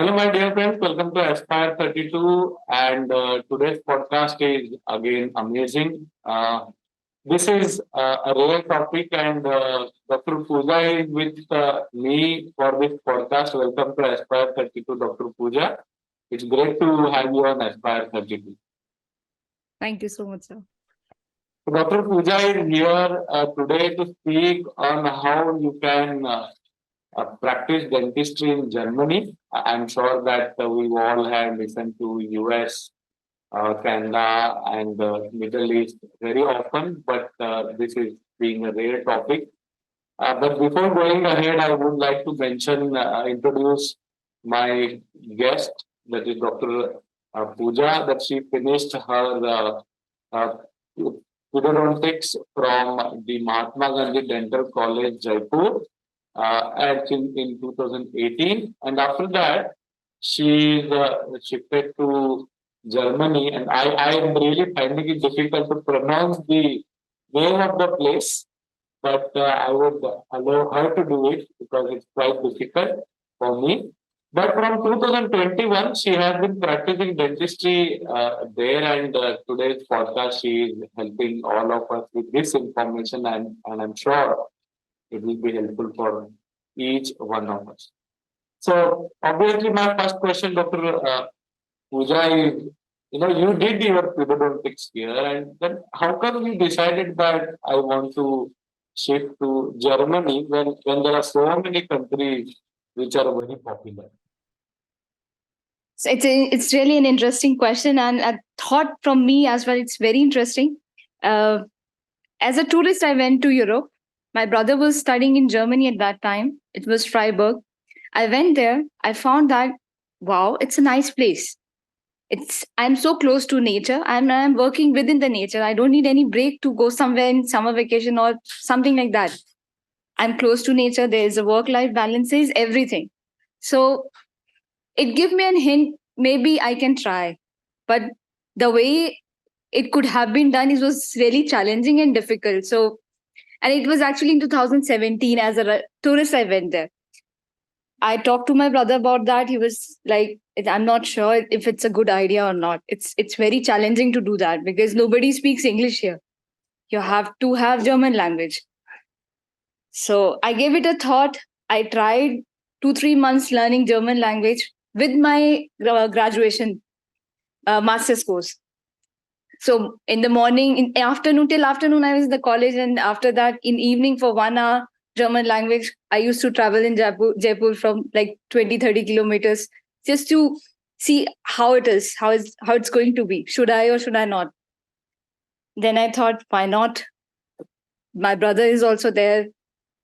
Hello, my dear friends. Welcome to Aspire32. And today's podcast is again amazing. This is a rare topic, and Dr. Pooja is with me for this podcast. Welcome to Aspire32, Dr. Pooja. It's great to have you on Aspire32. Thank you so much, sir. So Dr. Pooja is here today to speak on how you can practice dentistry in Germany. I'm sure that we all have listened to US, Canada, and the Middle East very often, but this is being a rare topic. But before going ahead, I would like to introduce my guest, that is Dr. Pooja, that she finished her uh, Endodontics from the Mahatma Gandhi Dental College, Jaipur, in 2018. And after that, she shifted to Germany. And I am really finding it difficult to pronounce the name of the place, but I would allow her to do it because it's quite difficult for me. But from 2021, she has been practicing dentistry there, and today's podcast, she is helping all of us with this information, and I'm sure it will be helpful for each one of us. So, obviously, my first question, Dr. Pooja, is you did your pedodontics here, and then how come you decided that I want to shift to Germany when there are so many countries which are very popular? So it's really an interesting question, and a thought from me as well. It's very interesting. Uh, as a tourist, I went to Europe. My brother was studying in Germany at that time. It was Freiburg. I went there. I found that wow, it's a nice place. I'm so close to nature. I'm working within the nature. I don't need any break to go somewhere in summer vacation or something like that. I'm close to nature. There is a work-life balance, is everything. So it gave me a hint. Maybe I can try, but the way it could have been done is was really challenging and difficult. So, and it was actually in 2017 as a tourist I went there. I talked to my brother about that. He was like, "I'm not sure if it's a good idea or not. It's very challenging to do that because nobody speaks English here. You have to have German language." So I gave it a thought. I tried 2-3 months learning German language with my graduation master's course. So in the morning, in afternoon till afternoon, I was in the college, and after that, in evening for 1 hour German language. I used to travel in Jaipur from like 20-30 kilometers just to see how it is, how it's going to be. Should I or should I not? Then I thought, why not? My brother is also there,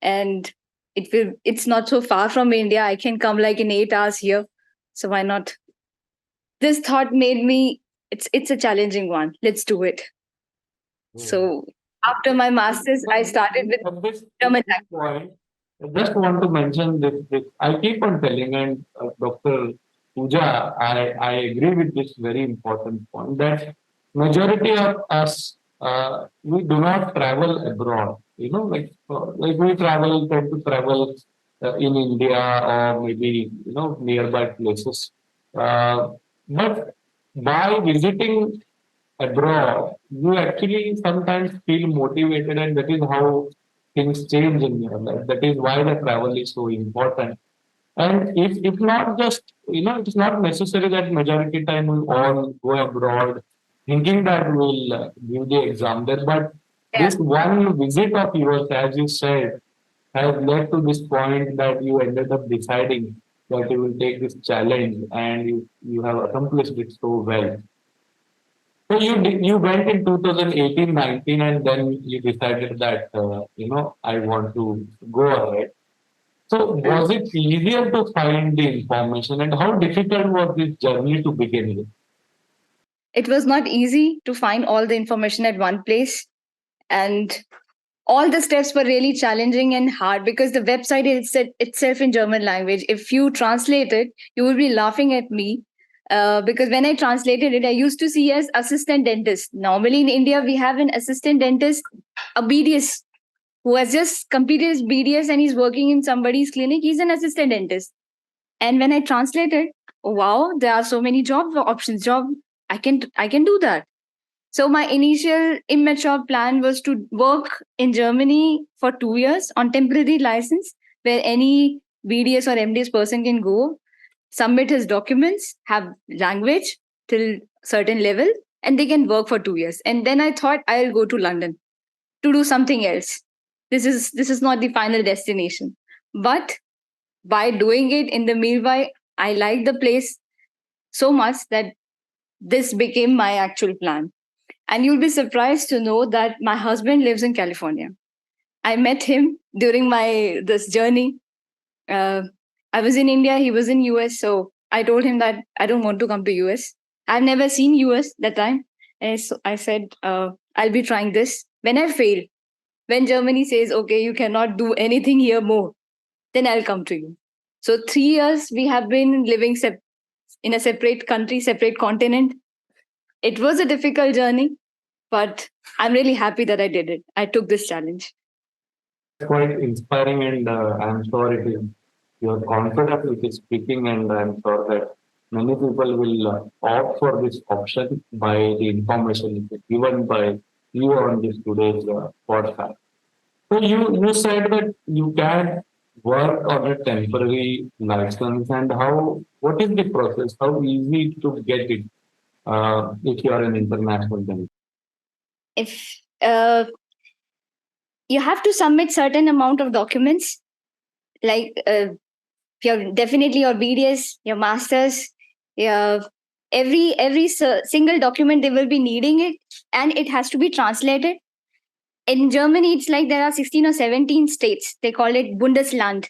and it's not so far from India. I can come like in 8 hours here. So why not? This thought made me, it's a challenging one. Let's do it. So after my master's, I started with German language. I just want to mention this. I keep on telling, and Dr. Pooja, I agree with this very important point that majority of us we do not travel abroad. Like we tend to travel in India or maybe nearby places. But by visiting abroad, you actually sometimes feel motivated, and that is how things change in your life. That is why the travel is so important. And if not just, it's not necessary that majority time we all go abroad thinking that we'll give the exam there. But Yeah. this one visit of yours, as you said, has led to this point that you ended up deciding that you will take this challenge, and you have accomplished it so well. So you went in 2018-19, and then you decided that I want to go ahead. So was it easier to find the information, and how difficult was this journey to begin with? It was not easy to find all the information at one place, and all the steps were really challenging and hard because the website is itself in German language. If you translate it, you will be laughing at me. Because when I translated it, I used to see as assistant dentist. Normally in India, we have an assistant dentist, a BDS, who has just completed his BDS and he's working in somebody's clinic. He's an assistant dentist. And when I translated, wow, there are so many job options. I can do that. So my initial immature plan was to work in Germany for 2 years on temporary license, where any BDS or MDS person can go, submit his documents, have language till certain level, and they can work for 2 years. And then I thought I'll go to London to do something else. This is not the final destination. But by doing it in the meanwhile, I liked the place so much that this became my actual plan. And you'll be surprised to know that my husband lives in California. I met him during my this journey. Uh, I was in India, he was in US, so I told him that I don't want to come to US. I've never seen US that time, and so I said I'll be trying this. When I fail, when Germany says okay, you cannot do anything here more, then I'll come to you. So 3 years we have been living in a separate country, separate continent. It was a difficult journey, but I'm really happy that I did it. I took this challenge. Quite inspiring, and I'm sure it is your confidence which is speaking, and I'm sure that many people will opt for this option by the information given by you on this today's podcast. So you said that you can work on a temporary license, and how what is the process? How easy to get it if you are an international dentist? If you have to submit certain amount of documents, like your definitely your BDS, your masters, your every single document they will be needing it, and it has to be translated. In Germany, it's like there are 16 or 17 states. They call it Bundesland.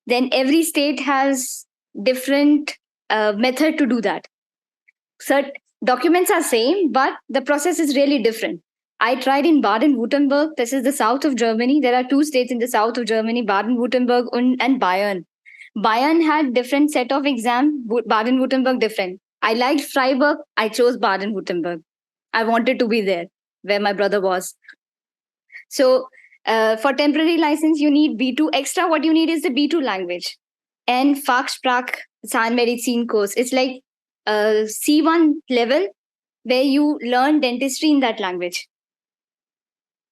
Then every state has different method to do that. So documents are same, but the process is really different. I tried in Baden-Württemberg. This is the south of Germany. There are two states in the south of Germany, Baden-Württemberg and Bayern. Bayern had different set of exam, Baden-Württemberg different. I liked Freiburg. I chose Baden-Württemberg. I wanted to be there where my brother was. So for temporary license, you need B2. Extra, what you need is the B2 language. And Fachsprach Zahnmedizin course. It's like a C1 level where you learn dentistry in that language.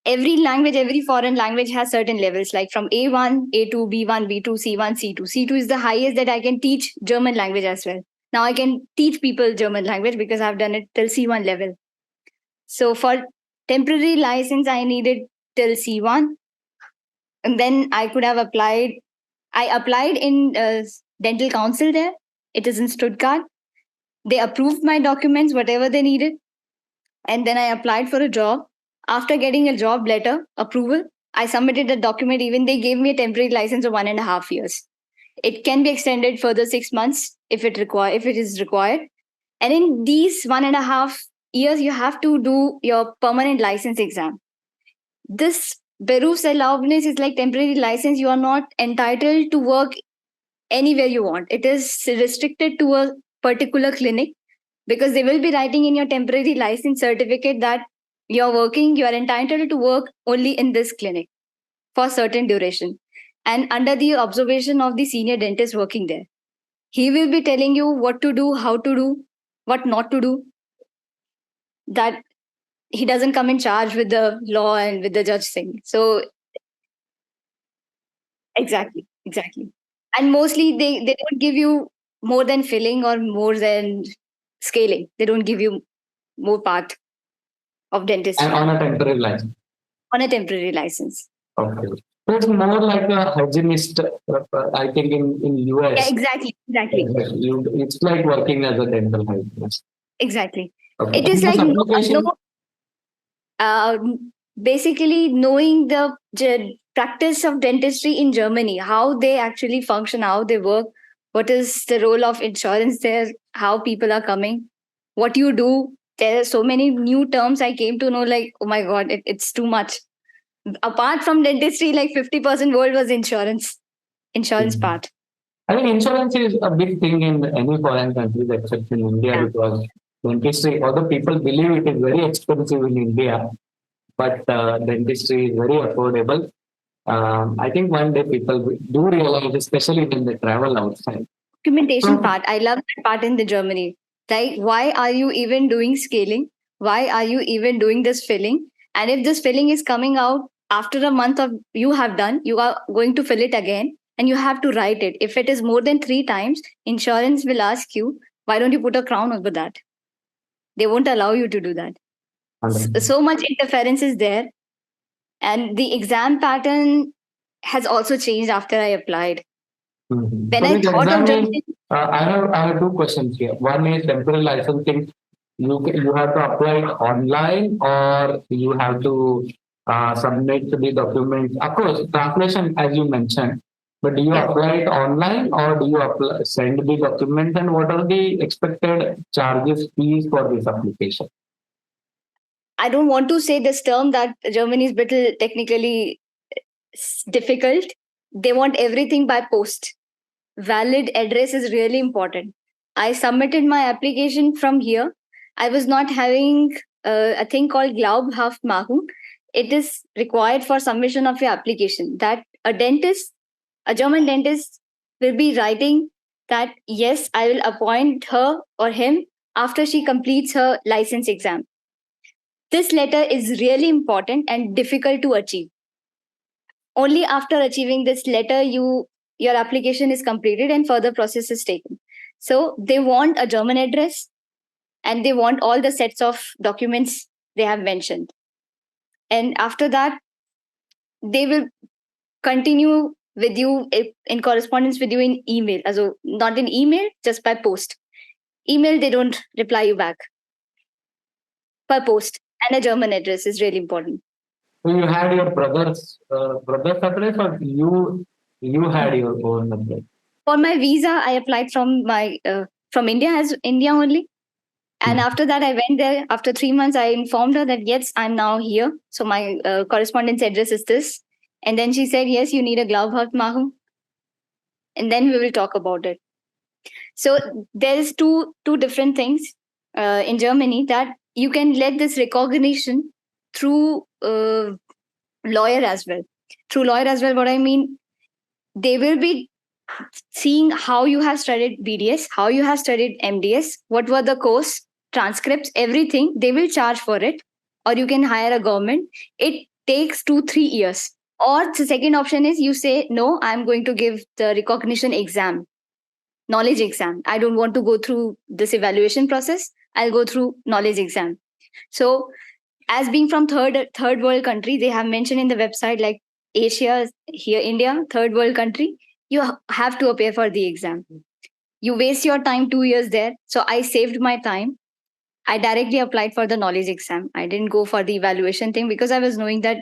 Every language, every foreign language has certain levels, like from A1, A2, B1, B2, C1, C2. C2 is the highest that I can teach German language as well. Now I can teach people German language because I've done it till C1 level. So for temporary license, I needed till C1. And then I could have applied. I applied in dental council there. It is in Stuttgart. They approved my documents, whatever they needed. And then I applied for a job. After getting a job letter approval, I submitted the document. Even they gave me a temporary license of 1.5 years. It can be extended further 6 months if it is required. And in these 1.5 years, you have to do your permanent license exam. This Berufserlaubnis is like temporary license. You are not entitled to work anywhere you want. It is restricted to a particular clinic because they will be writing in your temporary license certificate that you are entitled to work only in this clinic for certain duration and under the observation of the senior dentist working there. He will be telling you what to do, how to do, what not to do. That he doesn't come in charge with the law and with the judge thing. So exactly. And mostly they don't give you more than filling or more than scaling. They don't give you more part of dentistry And on a temporary license. on a temporary license. Okay. So it's more like a hygienist, I think in Yeah, US. exactly. It's like working as a dental hygienist. Exactly. Okay. It is And this like application, uh, basically knowing the practice of dentistry in Germany, how they actually function, how they work, what is the role of insurance there, how people are coming, what you do. There are so many new terms I came to know, like, oh my God, it's too much. Apart from dentistry, like 50% world was insurance part. I think insurance is a big thing in any foreign countries except in India, Yeah, because dentistry, although people believe it is very expensive in India, but dentistry is very affordable. I think one day people do realize, especially when they travel outside. documentation part, I love that part in the Germany. Like, why are you even doing scaling? Why are you even doing this filling? And if this filling is coming out after a month of you have done, you are going to fill it again and you have to write it. If it is more than 3 times, insurance will ask you, why don't you put a crown over that? They won't allow you to do that. So much interference is there. And the exam pattern has also changed after I applied. When So I this thought of exam is, jumping, I have two questions here. One is temporary licensing. You have to apply it online or you have to submit the documents. Of course, translation as you mentioned. But do you yeah, apply it online or do you send the documents and what are the expected charges fees for this application? I don't want to say this term that Germany is little technically difficult. They want everything by post. Valid address is really important. I submitted my application from here. I was not having a thing called Glaubhaftmachung. It is required for submission of your application that a German dentist, will be writing that yes, I will appoint her or him after she completes her license exam. This letter is really important and difficult to achieve. Only after achieving this letter, your application is completed and further process is taken. So they want a German address and they want all the sets of documents they have mentioned. And after that, they will continue with you in correspondence with you in email. Also, not in email, just by post. Email, they don't reply you back. Per post. And a German address is really important. So you had your brother's address or you had your own address? For my visa, I applied from India as India only. And after that, I went there. After 3 months, I informed her that yes, I'm now here. So my correspondence address is this. And then she said, yes, you need a Glaubhaftmachung. And then we will talk about it. So there's two different things in Germany that you can let this recognition through lawyer as well. Through lawyer as well, what I mean, they will be seeing how you have studied BDS, how you have studied MDS, what were the course transcripts, everything. They will charge for it, or you can hire a government. It takes 2-3 years. Or the second option is you say, no, I'm going to give the recognition exam, knowledge exam. I don't want to go through this evaluation process. I'll go through knowledge exam. So as being from third world country, they have mentioned in the website like Asia, here India, third world country, you have to appear for the exam. You waste your time 2 years there. So I saved my time. I directly applied for the knowledge exam. I didn't go for the evaluation thing because I was knowing that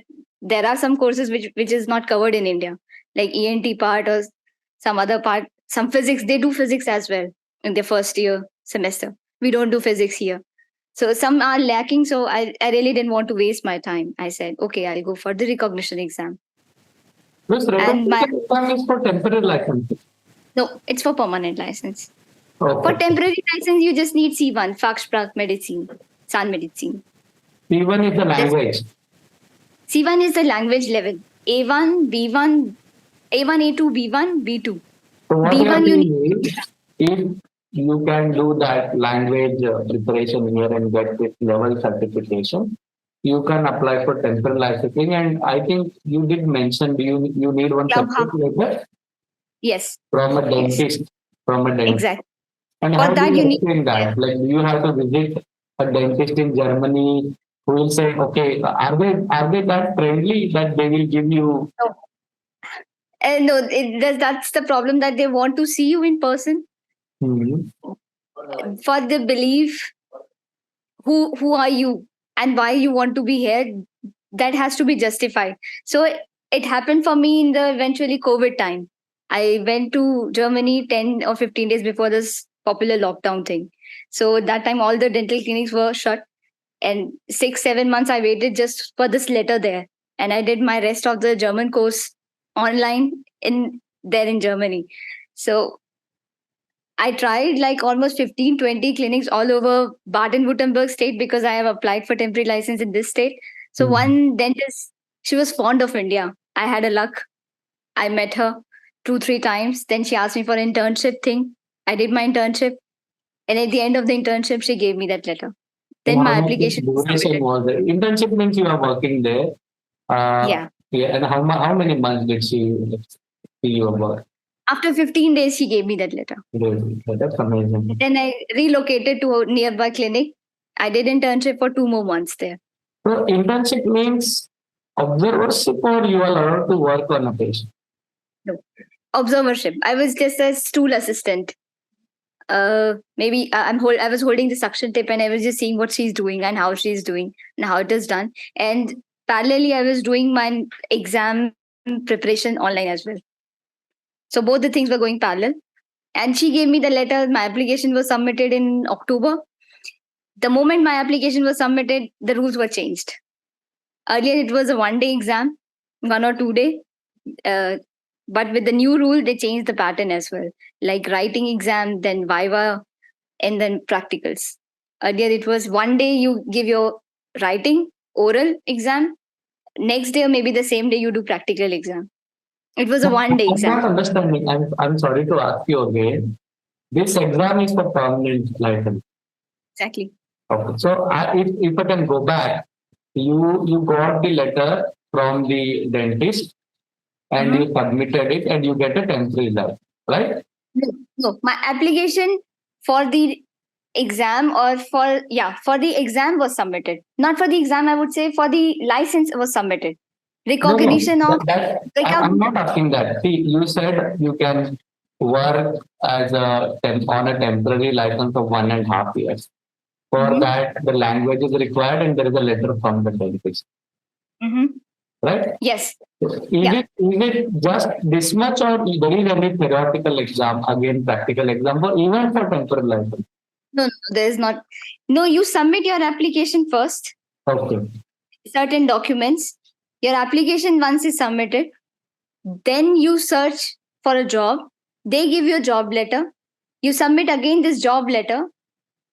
there are some courses which is not covered in India, like ENT part or some other part, some physics. They do physics as well in their first year semester. We don't do physics here. So some are lacking. So I really didn't want to waste my time. I said, okay, I'll go for the recognition exam. This And my recognition exam is for temporary license. no, it's for permanent license. Okay. For temporary license, you just need C1, Fachsprachmedizin, Zahnmedizin. C1 is the language. C1 is the language level. A1, B1, A1, A2, B1, B2. So what B1 you need. is, if you can do that language preparation here and get this level certification, you can apply for temporary licensing. And I think you did mention you need one certificate letter Yes. from a Yes. dentist. From a dentist. Exactly. And For how do that, you you need. explain that? Like, do you have to visit a dentist in Germany who will say, okay, are they that friendly that they will give you? No, no that's the problem that they want to see you in person Hmm. for the belief who are you and why you want to be here. That has to be justified. So it happened for me in the eventually COVID time. I went to Germany 10 or 15 days before this popular lockdown thing. So that time all the dental clinics were shut, and 6-7 months I waited just for this letter there, and I did my rest of the German course online in Germany. So I tried like almost 15-20 clinics all over Baden-Württemberg state because I have applied for temporary license in this state. So one dentist, she was fond of India. I had a luck. I met her 2-3 times. Then she asked me for internship thing. I did my internship, and at the end of the internship, she gave me that letter. Then And my how much application was duration submitted. was there? Internship means you are working there. Yeah. Yeah. And how many months did she see your work? After 15 days, she gave me that letter. Really? That's amazing. Then I relocated to a nearby clinic. I did internship for 2 more months there. So internship means observership, or you are allowed to work on a patient? No. Observership. I was just a stool assistant. Maybe I was holding the suction tip and I was just seeing what she's doing and how she's doing and how it is done. And parallelly, I was doing my exam preparation online as well. So both the things were going parallel. And she gave me the letter. My application was submitted in October. The moment my application was submitted, the rules were changed. Earlier, it was a 1 day exam, 1 or 2 day. But with the new rule, they changed the pattern as well, like writing exam, then Viva, and then practicals. Earlier, it was 1 day you give your writing, oral exam. Next day, or maybe the same day, you do practical exam. It was a 1 day I'm exam. not understanding. I'm sorry to ask you again. This exam is for permanent license. Exactly. Okay. So if I can go back, you got the letter from the dentist and you submitted it and you get a temporary license, right? No, my application for the exam or for the exam was submitted. Not for the exam, I would say for the license was submitted. No, no. Recognition of I'm not asking that. See, you said you can work as on a temporary license of 1.5 years. For that, the language is required and there is a letter from the dentist, right? Yes. Is it just this much, or there is any theoretical exam, again practical exam, or even for temporary license? No, there is not. No, you submit your application first, Okay. certain documents. Your application once is submitted, then you search for a job. They give you a job letter. You submit again this job letter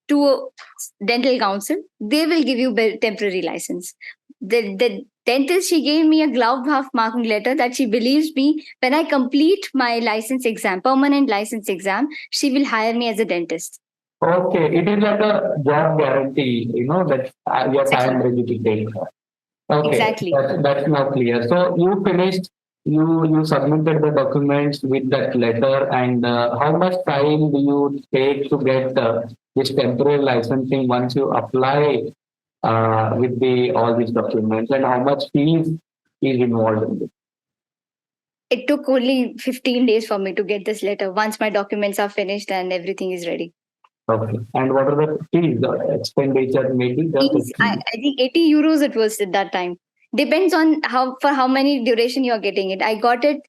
to a dental council. They will give you temporary license. The dentist, she gave me a glove half marking letter that she believes me when I complete my license exam, permanent license exam, she will hire me as a dentist. Okay, it is like a job guarantee, that yes, I am ready to take her. Okay, Exactly. that's now clear. So you finished, you submitted the documents with that letter, and how much time do you take to get this temporary licensing once you apply with the all these documents, and how much fees is involved in this? It took only 15 days for me to get this letter once my documents are finished and everything is ready. Okay, and what are the fees, the expenditure, maybe just I think 80 euros it was at that time. Depends on how many duration you are getting it. I got it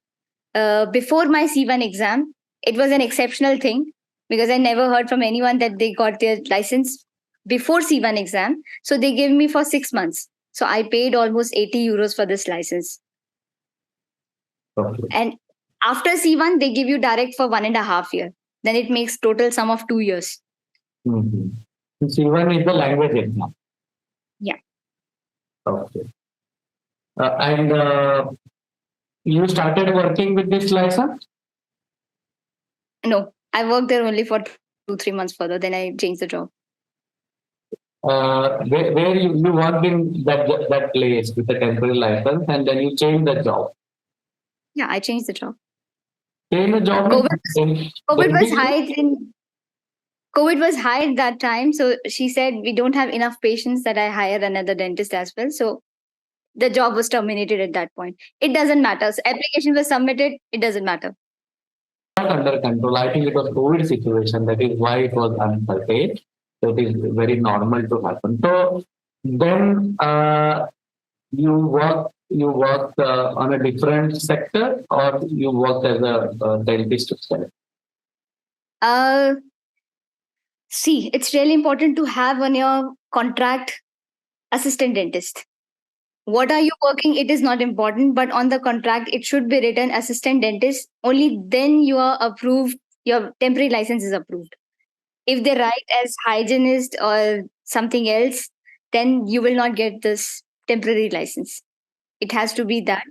before my C1 exam. It was an exceptional thing because I never heard from anyone that they got their license before C1 exam. So they gave me for 6 months. So I paid almost 80 euros for this license. Okay. And after C1, they give you direct for 1.5 year. Then it makes total sum of 2 years. Mm-hmm. C1 is the language exam. Yeah. Okay. And you started working with this license? No, I worked there only for 2-3 months further. Then I changed the job. Where you worked in that place with a temporary license, and then you changed the job. Yeah, I changed the job. Change the job. COVID was high at that time. So she said, we don't have enough patients that I hire another dentist as well. So the job was terminated at that point. It doesn't matter. So application was submitted. It doesn't matter. Not under control. I think it was COVID situation. That is why it was uncertain. So it is very normal to happen. So then you worked on a different sector, or you worked as a dentist itself? See, it's really important to have on your contract assistant dentist. What are you working? It is not important, but on the contract, it should be written assistant dentist. Only then you are approved, your temporary license is approved. If they write as hygienist or something else, then you will not get this temporary license. It has to be that.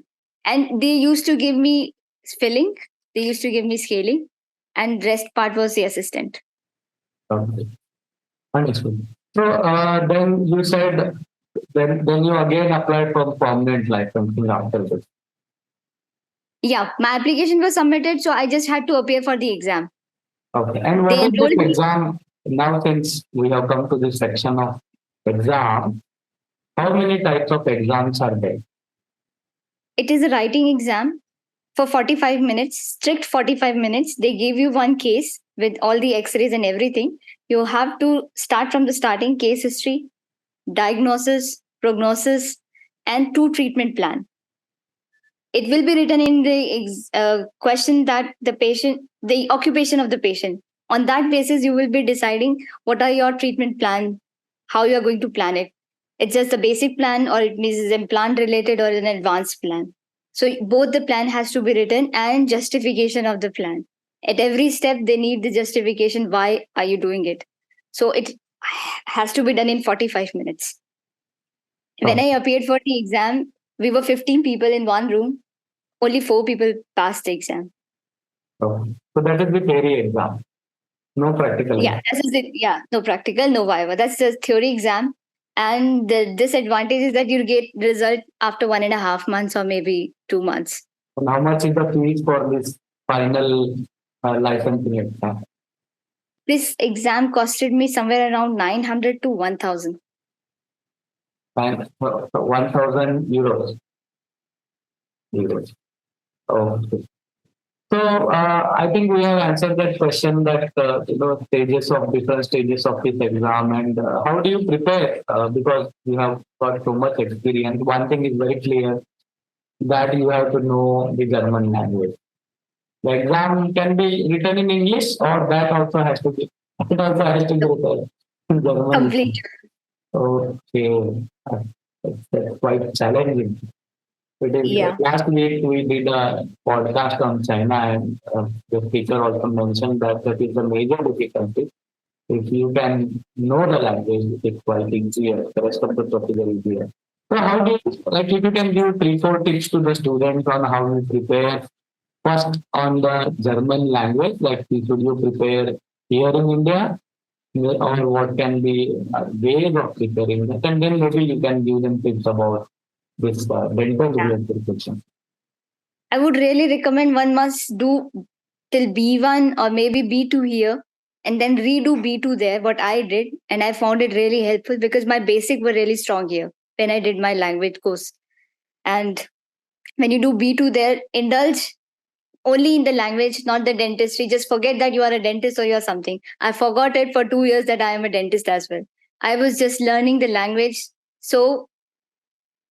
And they used to give me filling, they used to give me scaling. and rest part was the assistant. Okay. Understood. So then you said then you again applied for permanent licensing after this. Yeah, my application was submitted, so I just had to appear for the exam. Okay. And what They is this enrolled me. exam? Now, since we have come to this section of exam, how many types of exams are there? It is a writing exam for 45 minutes, strict 45 minutes. They give you one case with all the x-rays and everything. You have to start from the starting: case history, diagnosis, prognosis, and two treatment plan. It will be written in the question that the occupation of the patient. On that basis, you will be deciding what are your treatment plan, how you are going to plan it. It's just a basic plan, or it means implant related or an advanced plan. So both the plan has to be written and justification of the plan. At every step, they need the justification. Why are you doing it? So it has to be done in 45 minutes. When I appeared for the exam, we were 15 people in one room. Only 4 people passed the exam. So that is the theory exam, no practical. Yeah, this is it. Yeah, no practical, no Viva. That's the theory exam. And the disadvantage is that you get result after 1.5 months or maybe 2 months. And how much is the fees for this final licensing exam? This exam costed me somewhere around 900 to 1,000. And 1,000 euros. Okay. So I think we have answered that question, that stages of different stages of this exam, and how do you prepare, because you have got so much experience. One thing is very clear, that you have to know the German language. The exam can be written in English, or that also has to be it also has to be written in German. Complete. Okay, that's quite challenging. Yeah. Last week we did a podcast on China, and the speaker also mentioned that that is a major difficulty. If you can know the language, it's quite easier. The rest of the procedure is easier. So how do you, like, if you can give 3-4 tips to the students on how you prepare first on the German language, like should you prepare here in India, or what can be ways of preparing that, and then maybe you can give them tips about this dental related question. I would really recommend one must do till B1 or maybe B2 here and then redo B2 there, what I did. And I found it really helpful because my basic were really strong here when I did my language course. And when you do B2 there, indulge only in the language, not the dentistry. Just forget that you are a dentist or you're something. I forgot it for 2 years that I am a dentist as well. I was just learning the language so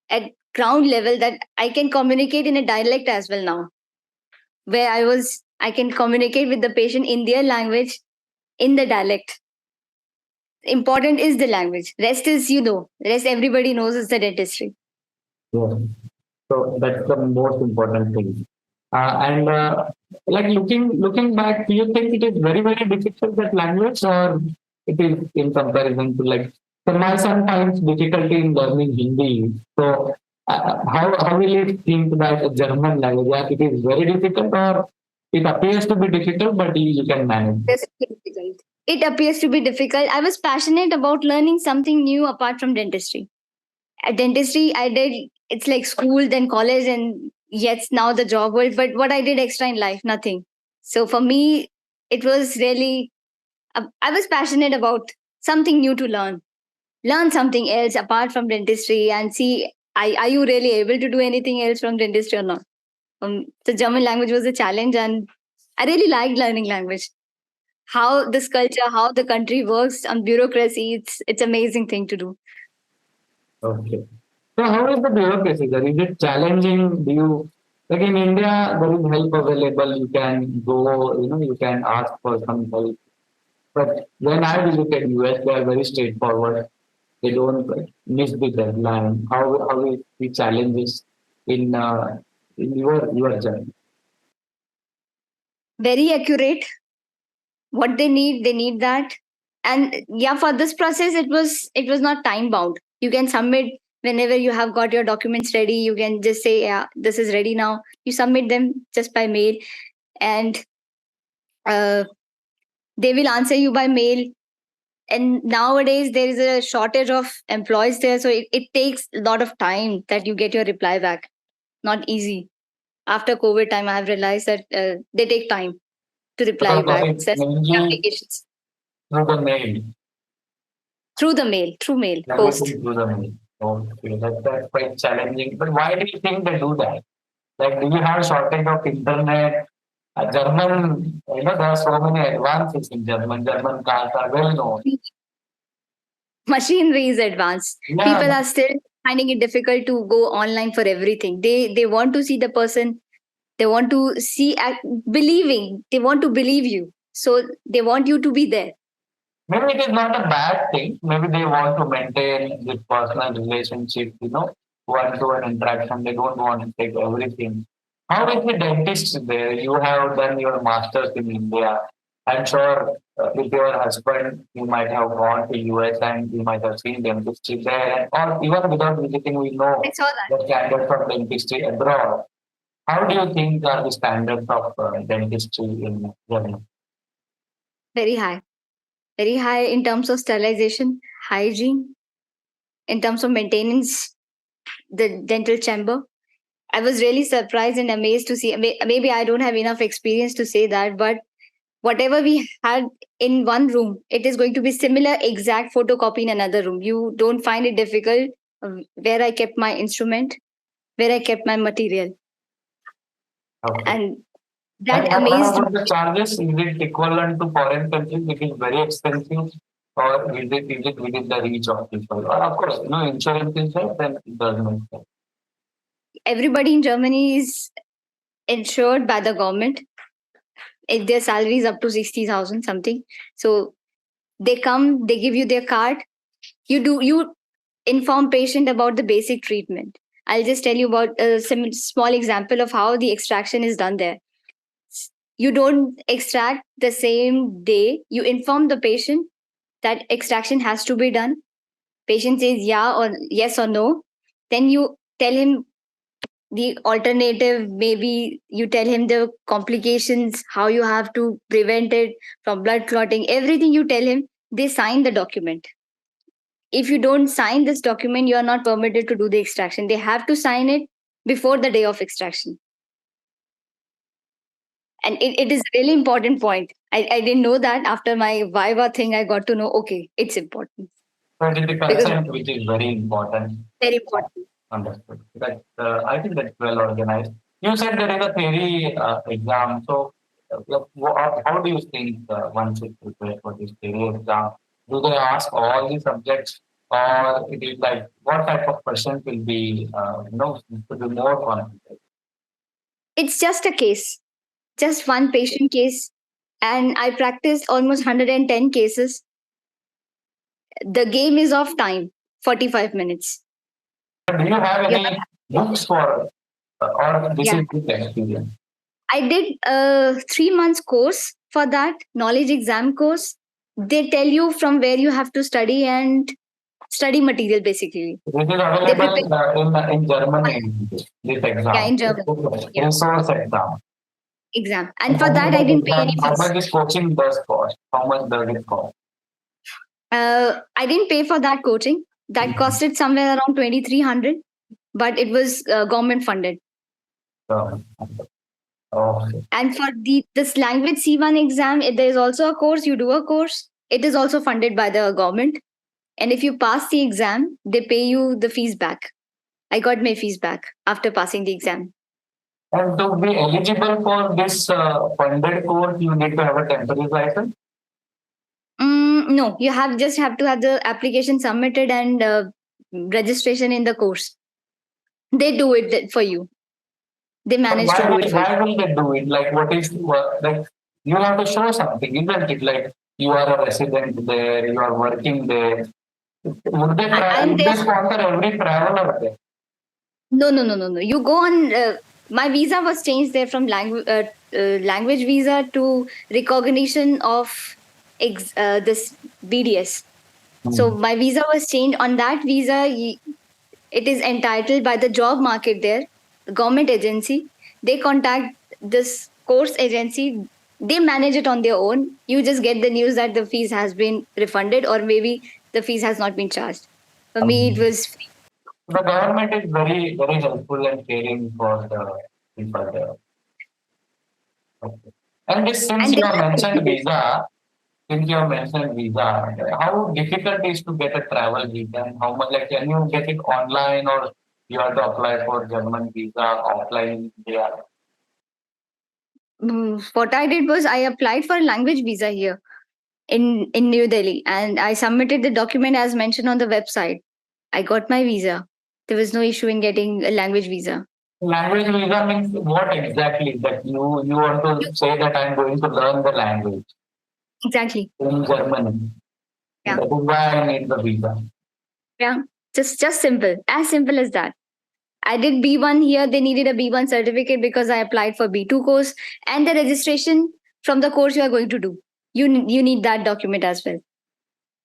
at ground level that I can communicate in a dialect as well now. Where I can communicate with the patient in their language, in the dialect. Important is the language. Rest is, rest everybody knows is the dentistry. Yeah. So that's the most important thing. And like looking back, do you think it is very difficult, that language, or it is in comparison to, like, for my sometimes difficulty in learning Hindi. So how will you think that a German language, yeah, it is very difficult, or it appears to be difficult, but you can manage? Yes, difficult. It appears to be difficult. I was passionate about learning something new apart from dentistry. At dentistry, I did, it's like school, then college, and yes, now the job world. But what I did extra in life, nothing. So for me, it was really, I was passionate about something new to learn. Learn something else apart from dentistry and see, are you really able to do anything else from dentistry or not? The German language was a challenge, and I really liked learning language. How this culture, how the country works on bureaucracy, it's amazing thing to do. Okay. So how is the bureaucracy there? Is it challenging? Do you, like, in India, there is help available. You can go, you can ask for some help. But when I visited US, they are very straightforward. They don't miss the deadline. How is the challenges in your journey? Very accurate. What they need that. And yeah, for this process, it was not time bound. You can submit whenever you have got your documents ready. You can just say, yeah, this is ready now. You submit them just by mail, and Uh, they will answer you by mail. And nowadays there is a shortage of employees there, so it takes a lot of time that you get your reply back. Not easy. After COVID time, I have realized that they take time to reply Because back. it's That's mainly applications through the mail, through mail, post. everything through the mail. Okay, that's quite challenging. But why do you think they do that? Like, do you have shortage of internet? German, there are so many advances in German. German cars are well known. Machinery is advanced. Yeah, People are still finding it difficult to go online for everything. They want to see the person. They want to see believing. They want to believe you. So they want you to be there. maybe it is not a bad thing. Maybe they want to maintain this personal relationship, one-to-one interaction. They don't want to take everything. How is the dentist there? You have done your master's in India. I'm sure with your husband, you might have gone to US and you might have seen dentistry there. Or even without visiting, we know I saw that. the standards of dentistry abroad. How do you think are the standards of dentistry in Germany? Very high. Very high in terms of sterilization, hygiene, in terms of maintenance, the dental chamber. I was really surprised and amazed to see. Maybe I don't have enough experience to say that, but whatever we had in one room, it is going to be similar, exact photocopy in another room. You don't find it difficult where I kept my instrument, where I kept my material. Okay. And And that what amazed me. about the charges? Is it equivalent to foreign countries? It is very expensive, or is it within the reach of people? Or of course, insurance is there, then it doesn't make sense. Everybody in Germany is insured by the government. If their salary is up to 60,000 something. So they come, they give you their card. You inform patient about the basic treatment. I'll just tell you about some small example of how the extraction is done there. You don't extract the same day. You inform the patient that extraction has to be done. Patient says yeah or yes or no. Then you tell him the alternative. Maybe you tell him the complications, how you have to prevent it from blood clotting. Everything you tell him, they sign the document. If you don't sign this document, you are not permitted to do the extraction. They have to sign it before the day of extraction. And it is really important point. I didn't know that. After my Viva thing, I got to know, okay, it's important. So it is the Because consent which is very important. very important. Understood. I think that's well organized. You said there is a theory exam. So, how do you think one should prepare for this theory exam? Do they ask all the subjects, or it is like what type of questions will be, to be more confident? It's just a case, just one patient case. And I practiced almost 110 cases. The game is of time, 45 minutes. Do you have You any books for, or this Yeah, is good experience? I did a 3 months course for that knowledge exam course. They tell you from where you have to study and study material basically. This is They prepare available in Germany, this yeah exam. in German. Yeah, Resource exam. exam. And And for how that much I does didn't pay any how fees. much this coaching does cost? How much does it cost? I didn't pay for that coaching. That costed somewhere around 2,300, but it was government funded. So, okay. And for this language C1 exam, there is also a course. You do a course. It is also funded by the government. And if you pass the exam, they pay you the fees back. I got my fees back after passing the exam. And to be eligible for this funded course, you need to have a temporary license. No, you have to have the application submitted and registration in the course. They do it for you. They But manage to do it for you. why will they do it? Like, what is like? You have to show something, isn't it? Like, you are a resident there, you are working there. And Would they sponsor every traveler there? no. You go on. My visa was changed there from language visa to recognition of this BDS. So Hmm. my visa was changed. On that visa, it is entitled by the job market there, the government agency. They contact this course agency. they manage it on their own. You just get the news that the fees has been refunded, or maybe the fees has not been charged. For me, it was free. The government is very, very helpful and caring for the people there. Okay. And this, since And you they have have mentioned facilities. visa, how difficult is to get a travel visa? And how much, like, can you get it online or you have to apply for German visa offline? Yeah. What I did was I applied for a language visa here in New Delhi, and I submitted the document as mentioned on the website. I got my visa. There was no issue in getting a language visa. Language visa means what exactly? That you want to say that I'm going to learn the language Exactly. in Germany. Yeah. That is why I need the visa. Yeah. Just simple. As simple as that. I did B1 here. They needed a B1 certificate because I applied for B2 course and the registration from the course you are going to do. You need that document as well.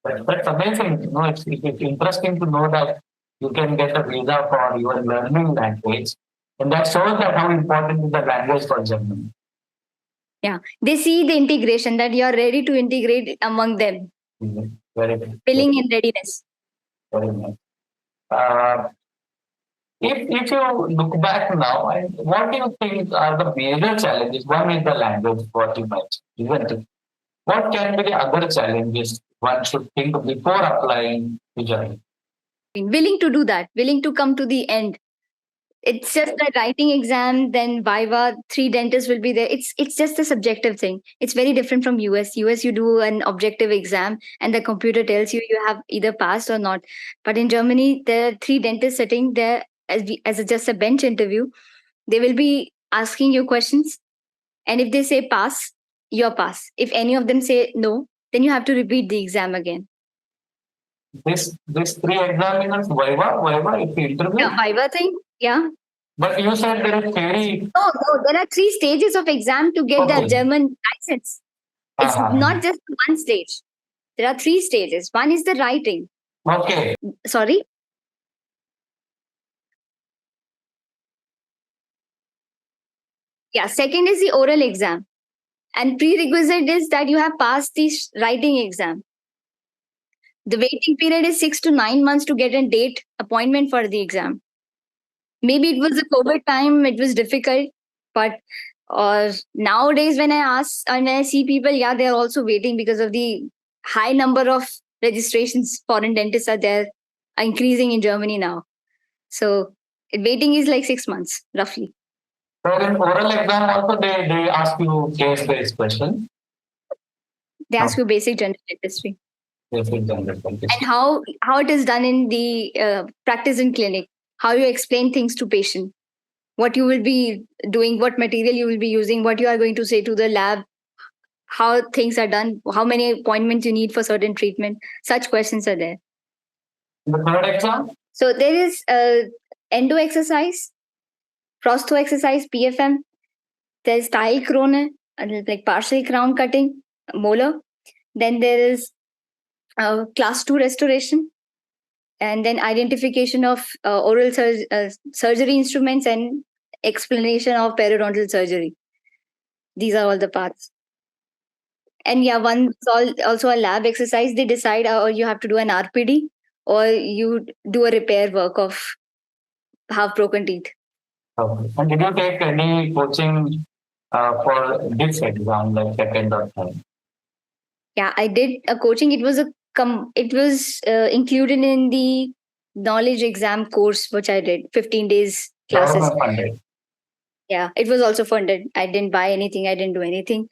That's amazing. You know, it's interesting to know that you can get a visa for your learning language. And that shows that how important is the language for Germany. Yeah. They see the integration, that you are ready to integrate among them. Very good. Feeling in readiness. Very nice. If you look back now, and what do you think are the major challenges? One is the language, what you mentioned, isn't it? What can be the other challenges one should think before applying to Germany? Willing to do that, willing to come to the end. It's just the writing exam, then Viva, 3 dentists will be there. It's just a subjective thing. It's very different from US. US, you do an objective exam and the computer tells you you have either passed or not. But in Germany, there are 3 dentists sitting there just a bench interview. They will be asking you questions. And if they say pass, you're pass. If any of them say no, then you have to repeat the exam again. This three examiners, Viva, it's the interview. Yeah, Viva thing. Yeah. But you said there is theory. No, there are 3 stages of exam to get the Okay. German license. It's not just one stage. There are 3 stages. One is the writing. Okay. Sorry? Yeah, second is the oral exam. And prerequisite is that you have passed the writing exam. The waiting period is 6 to 9 months to get a date appointment for the exam. Maybe it was a COVID time, it was difficult, but nowadays when I ask and I see people, yeah, they're also waiting because of the high number of registrations. Foreign dentists are there, are increasing in Germany now. So waiting is like 6 months, roughly. So in oral exam also they ask you case-based questions. They ask you basic general dentistry. Basic general dentistry. And how it is done in the practice in clinic, how you explain things to patient, what you will be doing, what material you will be using, what you are going to say to the lab, how things are done, how many appointments you need for certain treatment. Such questions are there. The third exam? So there is endo exercise, prosto exercise, PFM. There's tile krone, like partial crown cutting, molar. Then there is class 2 restoration, and then identification of oral surgery instruments and explanation of periodontal surgery. These are all the parts. And yeah, one also a lab exercise. They decide or you have to do an RPD or you do a repair work of half broken teeth. Okay. And did you take any coaching for this exam, like second or third? Yeah, I did a coaching. It was included in the knowledge exam course, which I did 15 days classes. Government funded. Yeah, it was also funded. I didn't buy anything. I didn't do anything.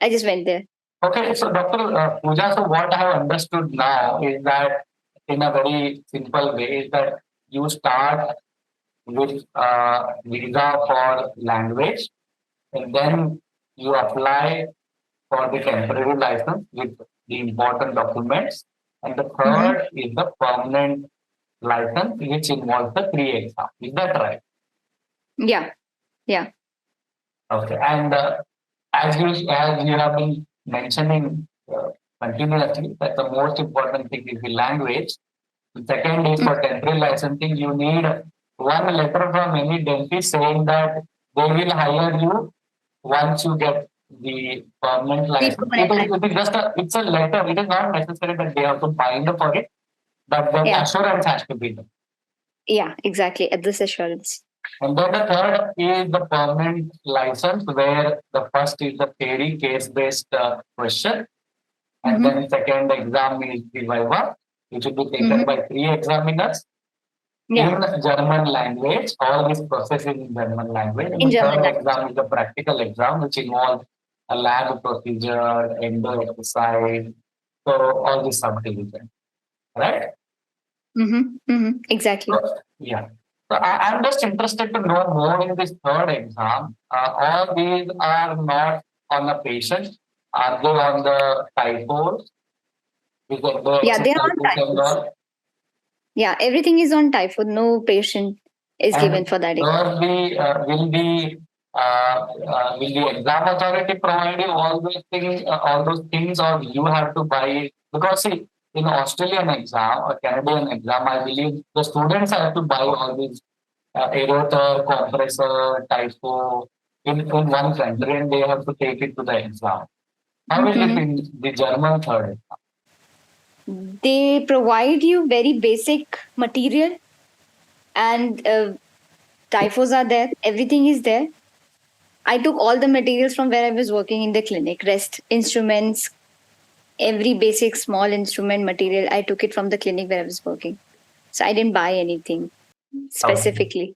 I just went there. Okay, so Dr. Pooja, so what I have understood now is that in a very simple way is that you start with visa for language and then you apply for the temporary license with the important documents. And the third is the permanent license, which involves the 3 exams. Is that right? Yeah. Yeah. Okay. And as you have been mentioning continuously, that the most important thing is the language. The second is for temporary licensing, you need one letter from any dentist saying that they will hire you once you get the permanent license. permanent It is just it's a letter. It is not necessary that they have to bind for it, but the Yeah. assurance has to be there. Yeah, exactly. At this assurance. And then the third is the permanent license, where the first is the theory case-based question, and then second exam is the Viva, which will be taken by 3 examiners Yeah. in German language. All this process is in German language. And In the German third language. exam is the practical exam, which involves a lab procedure, endo exercise, so all this subdivision, right? Exactly. So, yeah. So I'm just interested to know more in this third exam. All these are not on the patient. Are they on the typos? Yeah, they are on typhoid. Yeah, everything is on typhoid. No patient is given for that. Will the exam authority provide you all those things, or you have to buy it? Because see, in Australian exam or Canadian exam, I believe the students have to buy all these aerator, compressor, typo in one country, and they have to take it to the exam. How is it in the German third exam? They provide you very basic material, and typos are there. Everything is there. I took all the materials from where I was working in the clinic. Rest instruments, every basic small instrument material, I took it from the clinic where I was working. So I didn't buy anything specifically.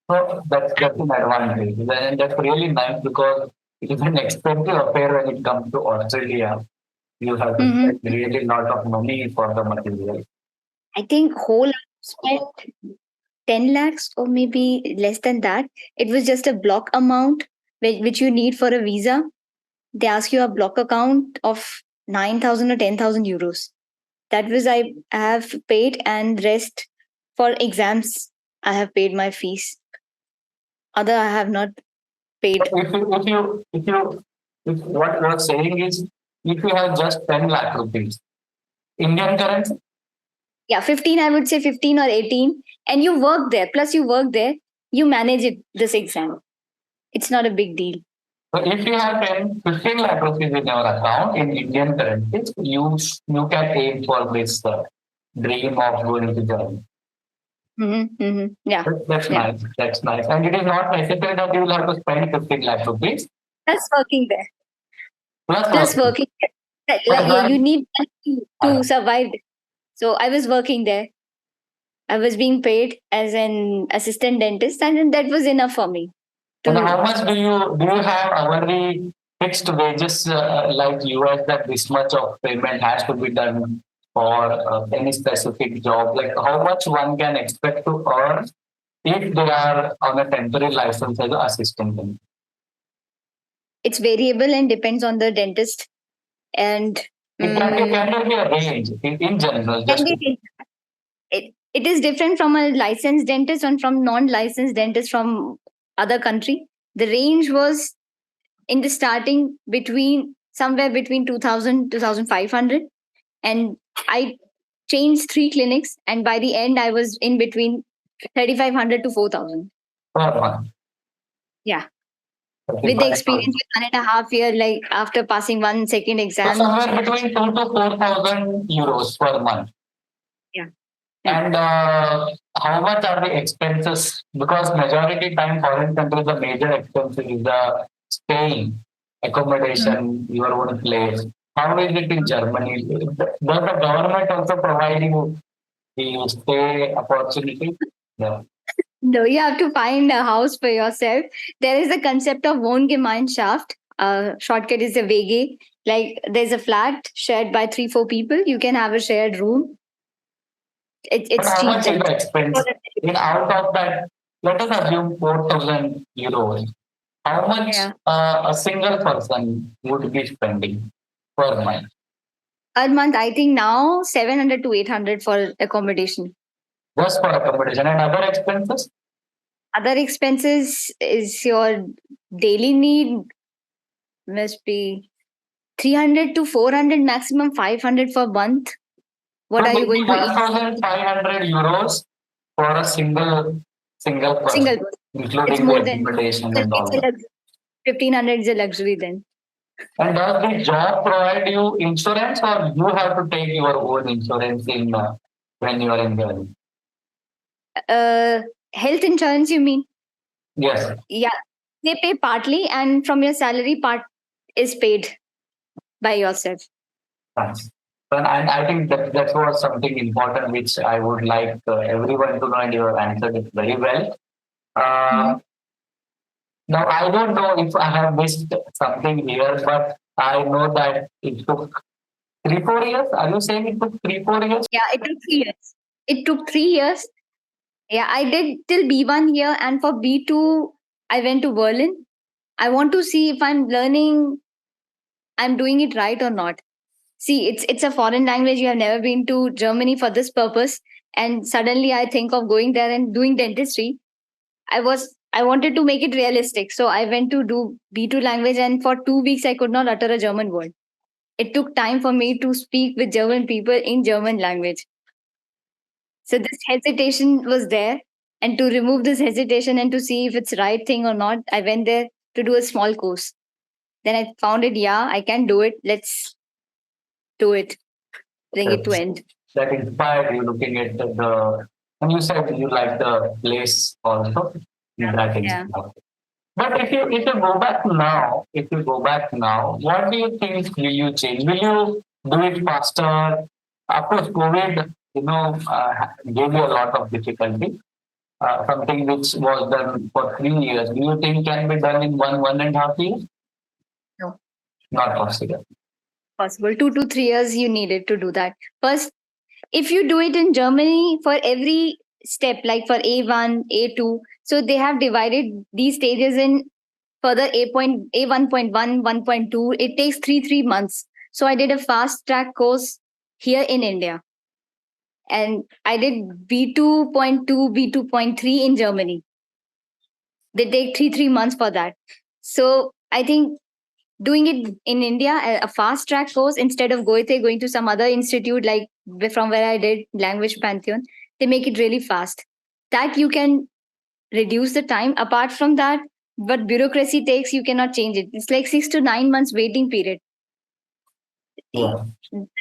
So that's an advantage, and that's really nice because it is an expensive affair when it comes to Australia. You have to spend really lot of money for the material. I think whole spent 10 lakhs or maybe less than that. It was just a block amount which you need for a visa. They ask you a block account of 9,000 or 10,000 euros. That was I have paid, and rest for exams I have paid my fees. Other I have not paid. If what you are saying is, if you have just 10 lakh rupees, Indian currency? Yeah, 15, I would say 15 or 18. And you work there, plus you work there, you manage it, this exam. It's not a big deal. So if you have 15 lakh rupees in your account in Indian currency, you can aim for this dream of going to Germany. Yeah. That's nice. That's nice. And it is not necessary that you will have to spend 15 lakh rupees. Plus working there. Plus working there. You need to survive. So I was working there. I was being paid as an assistant dentist, and that was enough for me. And how much do you have hourly fixed wages like US, that this much of payment has to be done for any specific job? Like how much one can expect to earn if they are on a temporary license as an assistant dentist? It's variable and depends on the dentist. And can there be a range in general? It is different from a licensed dentist and from non-licensed dentist from other country. The range was in the starting somewhere between 2,000 2,500, and I changed 3 clinics, and by the end I was in between 3,500 to 4,000 per month. Yeah. With the experience with 1.5 years, like after passing 1 second exam. So somewhere between 2,000 to 4,000 euros per month. Yeah. And how much are the expenses? Because majority time foreign countries, the major expense is the staying, accommodation, your own place. How is it in Germany? Does the government also provide you the stay opportunity? Yeah. No, you have to find a house for yourself. There is a concept of Wohngemeinschaft. Shortcut is a WG. Like there's a flat shared by 3-4 people. You can have a shared room. It's how cheap. Much is the expense? Out of that, let us assume 4,000 euros. How much a single person would be spending per month? Per month, I think now 700 to 800 for accommodation. Just for accommodation, and other expenses? Other expenses is your daily need must be 300 to 400, maximum 500 for month. What are you going to eat? 1,500 euros for a single person, including the accommodation and all that. 1,500 is a luxury then. And does the job provide you insurance, or you have to take your own insurance in when you are in Delhi? Uh, Health insurance, you mean? Yes. Yeah, they pay partly, and from your salary, part is paid by yourself. Thanks. And I think that was something important which I would like everyone to know, and you have answered it very well. Mhm. Now, I don't know if I have missed something here, but I know that it took 3, 4 years. Are you saying it took 3, 4 years? Yeah, it took 3 years. It took 3 years. Yeah, I did till B1 here, and for B2, I went to Berlin. I want to see if I'm learning, I'm doing it right or not. See, it's a foreign language. You have never been to Germany for this purpose, and suddenly I think of going there and doing dentistry. I wanted to make it realistic, so I went to do B2 language, and for 2 weeks I could not utter a German word. It took time for me to speak with German people in German language. So this hesitation was there. And to remove this hesitation and to see if it's right thing or not, I went there to do a small course. Then I found it, yeah, I can do it. Let's do it. Bring it to end. That inspired you looking at and you said you like the place also. That Yeah. inspired. But if you go back now, what do you think will you change? Will you do it faster? Of course, COVID, gave you a lot of difficulty. Something which was done for 3 years, do you think can be done in 1.5 years? No. Not possible. Possible. 2 to 3 years you needed to do that. First, if you do it in Germany for every step, like for A1, A2, so they have divided these stages in further A1.1, 1.2. It takes 3 months. So I did a fast track course here in India. And I did B2.2, B2.3 in Germany. They take 3 months for that. So I think doing it in India, a fast track course instead of going to some other institute like from where I did language pantheon, they make it really fast. That you can reduce the time. Apart from that, what bureaucracy takes, you cannot change it. It's like 6 to 9 months waiting period. Yeah.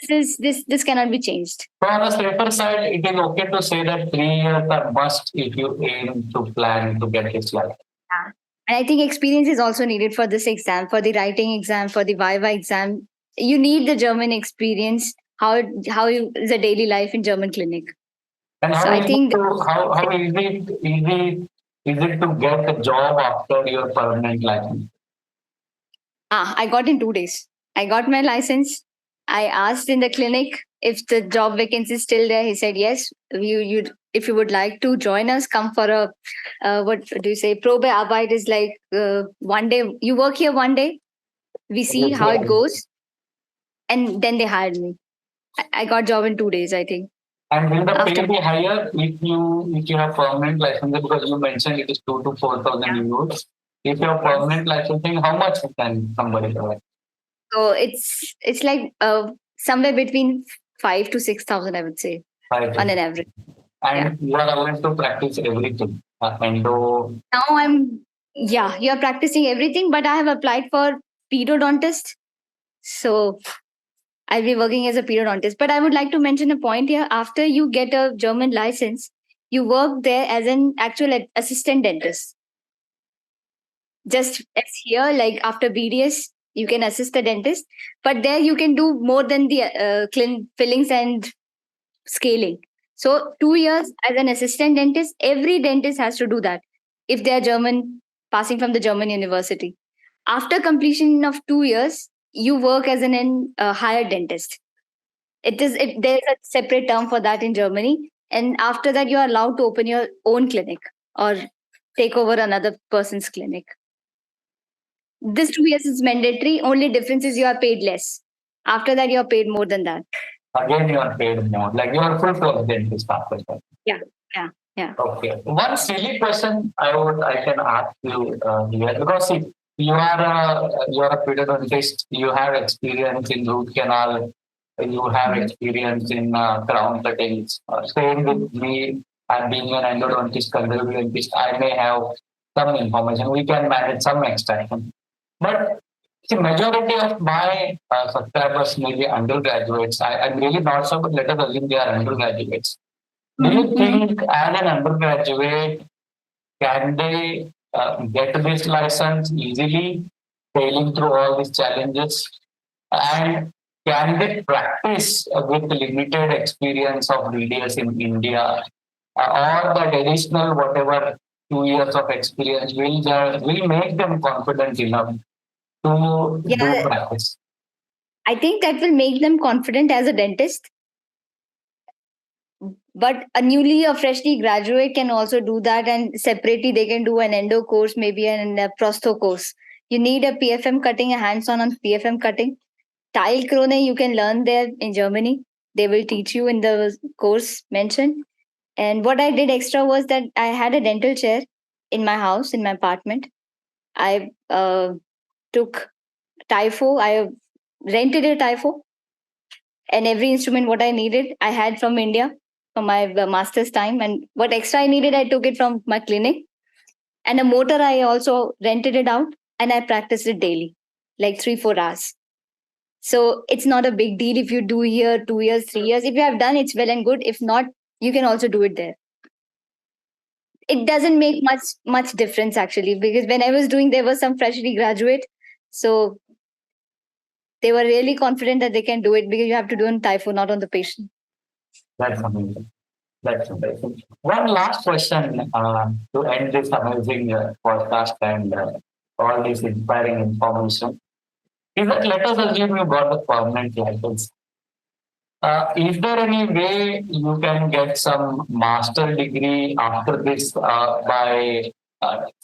This cannot be changed. So on the safer side, it is okay to say that 3 years are must if you aim to plan to get this life. Yeah. And I think experience is also needed for this exam, for the writing exam, for the Viva exam. You need the German experience, how is a daily life in German clinic. And So how I think how easy to get a job after your permanent license? I got in 2 days. I got my license. I asked in the clinic if the job vacancy is still there. He said yes. You if you would like to join us, come for a what do you say? Probe Arbeit is like 1 day. You work here 1 day. We see how it goes, and then they hired me. I got job in 2 days, I think. And will the After pay be higher if you have permanent license? Because you mentioned it is 2 to 4,000 euros. If you have permanent licensing, how much can somebody provide? so it's like somewhere between 5 to 6,000, I would say, on an average. And you are allowed to practice everything. Endo. Now you're practicing everything, but I have applied for pedodontist. So I'll be working as a pedodontist. But I would like to mention a point here. After you get a German license, you work there as an actual assistant dentist. Just as here, like after BDS, you can assist the dentist, but there you can do more than the fillings and scaling. So 2 years as an assistant dentist, every dentist has to do that if they are German, passing from the German university. After completion of 2 years, you work as an hired dentist. There's a separate term for that in Germany, and after that, you are allowed to open your own clinic or take over another person's clinic. This 2 years is mandatory. Only difference is you are paid less. After that, you are paid more than that. Again, you are paid more. Like you are full dentist after that. Yeah, yeah, yeah. Okay. One silly question I can ask you here, because see, you are a pedodontist. You have experience in root canal. You have experience in crown cuttings. Same with me. I'm being an endodontist, conservative dentist. I may have some information. We can manage some extraction. But The majority of my subscribers may be undergraduates. I'm really not sure, but let us assume they are undergraduates. Do you think as an undergraduate, can they get this license easily, sailing through all these challenges? And can they practice with limited experience of DDS in India, or that additional whatever 2 years of experience will make them confident enough to do Yeah, practice? I think that will make them confident as a dentist. But a freshly graduate can also do that, and separately they can do an endo course, maybe a prosto course. You need a PFM cutting, a hands-on on PFM cutting. Tile Krone you can learn there in Germany. They will teach you in the course mentioned. And what I did extra was that I had a dental chair in my house, in my apartment. I took typho. I rented a typho, and every instrument what I needed I had from India for my master's time, and what extra I needed I took it from my clinic. And a motor I also rented it out, and I practiced it daily, like 3-4 hours. So it's not a big deal if you do here 2 years 3 years. If you have done, it's well and good. If not, you can also do it there. It doesn't make much difference actually, because when I was doing, there was some freshly graduate, so they were really confident that they can do it, because you have to do on typho, not on the patient. That's amazing. That's amazing. One last question to end this amazing podcast and all this inspiring information is that, let us assume you got the permanent license. Is there any way you can get some master degree after this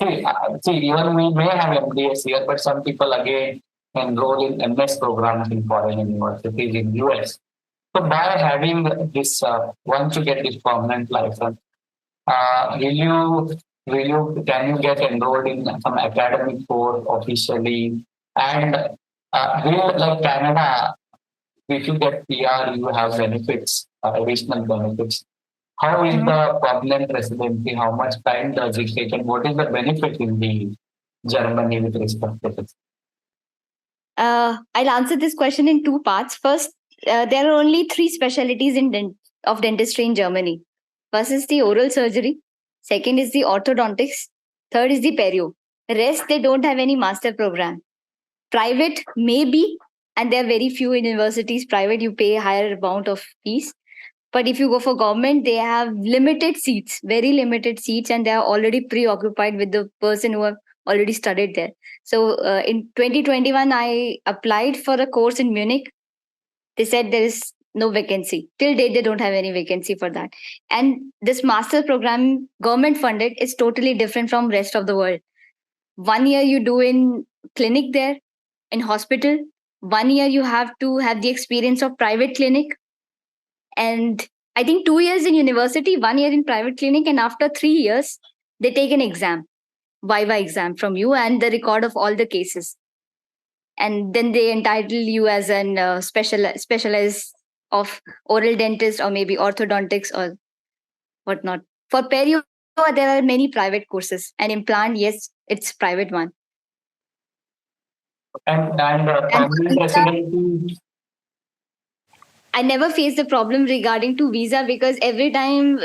see, even we may have MDS here, but some people again enroll in MS programs in foreign universities in US. So by having this, once you get this permanent license, can you get enrolled in some academic course officially? And will, like Canada, if you get PR, you have benefits, additional benefits. How is the permanent residency? How much time does it take? And what is the benefit in the Germany with respect to this? I'll answer this question in two parts. First, there are only three specialties of dentistry in Germany. First is the oral surgery. Second is the orthodontics. Third is the perio. Rest, they don't have any master program. Private, maybe, and there are very few universities. Private, you pay a higher amount of fees. But if you go for government, they have limited seats, very limited seats, and they are already preoccupied with the person who have already studied there. So in 2021, I applied for a course in Munich. They said there is no vacancy. Till date, they don't have any vacancy for that. And this master program, government funded, is totally different from rest of the world. 1 year you do in clinic there, in hospital. 1 year you have to have the experience of private clinic. And I think 2 years in university, 1 year in private clinic, and after 3 years, they take an exam, Viva exam from you, and the record of all the cases. And then they entitle you as an specialized of oral dentist, or maybe orthodontics or whatnot. For perio, there are many private courses, and implant, yes, it's private one. And And permanent residency. I never faced the problem regarding to visa, because every time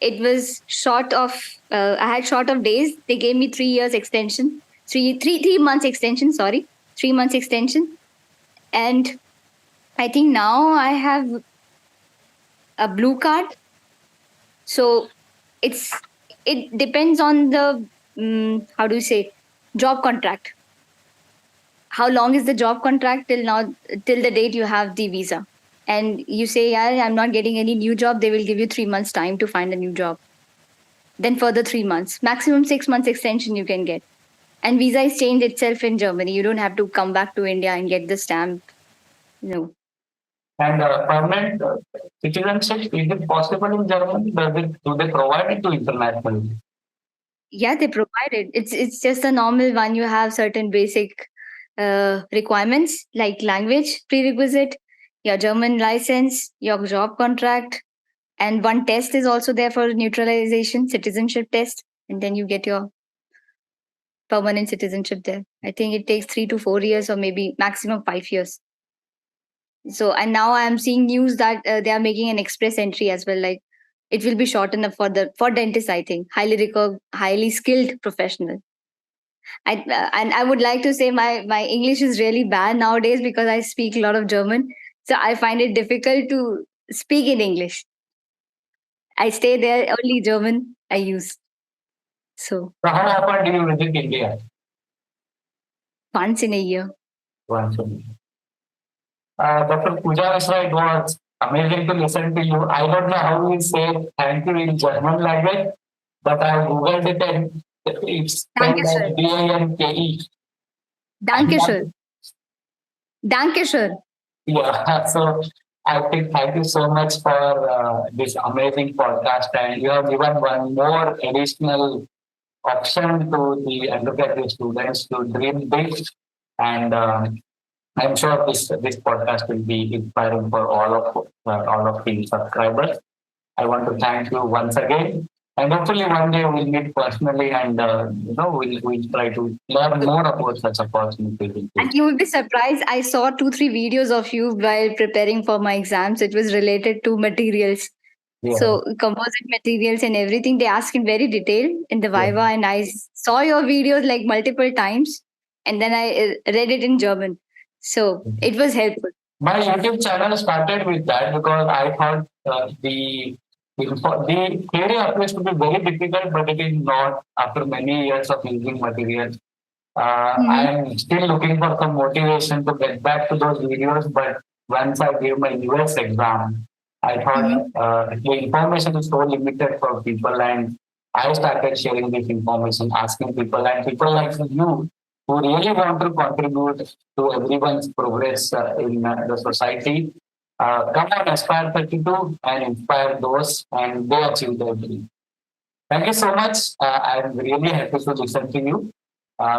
it was short of, I had short of days. They gave me 3 years extension, three months extension. Sorry, 3 months extension, and I think now I have a blue card. So it depends on the how do you say, job contract. How long is the job contract till now, till the date you have the visa? And you say, yeah, I'm not getting any new job, they will give you 3 months time to find a new job. Then further 3 months, maximum 6 months extension you can get. And visa is changed itself in Germany. You don't have to come back to India and get the stamp. No. And permanent citizenship, is it possible in Germany? Do they provide it to international? Yeah, they provide it. It's just a normal one. You have certain basic requirements like language prerequisite, your German license, your job contract, and one test is also there for neutralization, citizenship test, and then you get your permanent citizenship there. I think it takes 3 to 4 years or maybe maximum 5 years. So, and now I'm seeing news that they are making an express entry as well. Like it will be short enough for dentists. I think highly skilled professional. And I would like to say my English is really bad nowadays because I speak a lot of German. So I find it difficult to speak in English. I stay there, only German I use. So So how often do you visit India? once in a year. Once a year. Dr. Pooja Mishra, it was amazing to listen to you. I don't know how you say thank you in German language, but I googled it and it's spelled Dankeschön. as DANKE. Dankeschön. Dankeschön. Yeah, so I think thank you so much for this amazing podcast, and you have given one more additional option to the undergraduate students to dream big. And I'm sure this podcast will be inspiring for all of the subscribers. I want to thank you once again, and hopefully one day we'll meet personally, and we'll try to learn more about such opportunities. And you will be surprised. I saw 2 3 videos of you while preparing for my exams. It was related to materials. Yeah, So composite materials and everything they ask in very detail in the yeah. Viva, and I saw your videos like multiple times, and then I read it in German. So it was helpful. My YouTube channel started with that because I thought the theory appears to be very difficult, but it is not after many years of using materials. I Mhm. am still looking for some motivation to get back to those videos, but once I gave my US exam, I thought Mhm. the information is so limited for people, and I started sharing this information, asking people, and people like you who really want to contribute to everyone's progress in the society. Come on, Aspire 32 and inspire those, and they achieve their dream. Thank you so much. I'm really happy to listen to you.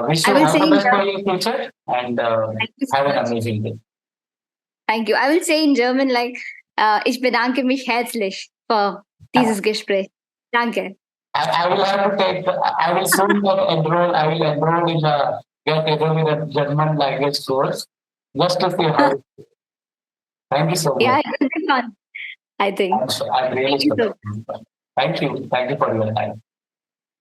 Wish I you will all say the in best for German. your future, and Thank you so have an much. amazing day. Thank you. I will say in German like ich bedanke mich herzlich für dieses Gespräch. Danke. I will have to take. I will soon get enroll. I will enroll in a get enroll in a German language course just to see how. Thank you so Yeah, much. it will be fun. I think. I'm Thank really you so sure. much. Thank you. Thank you for your time.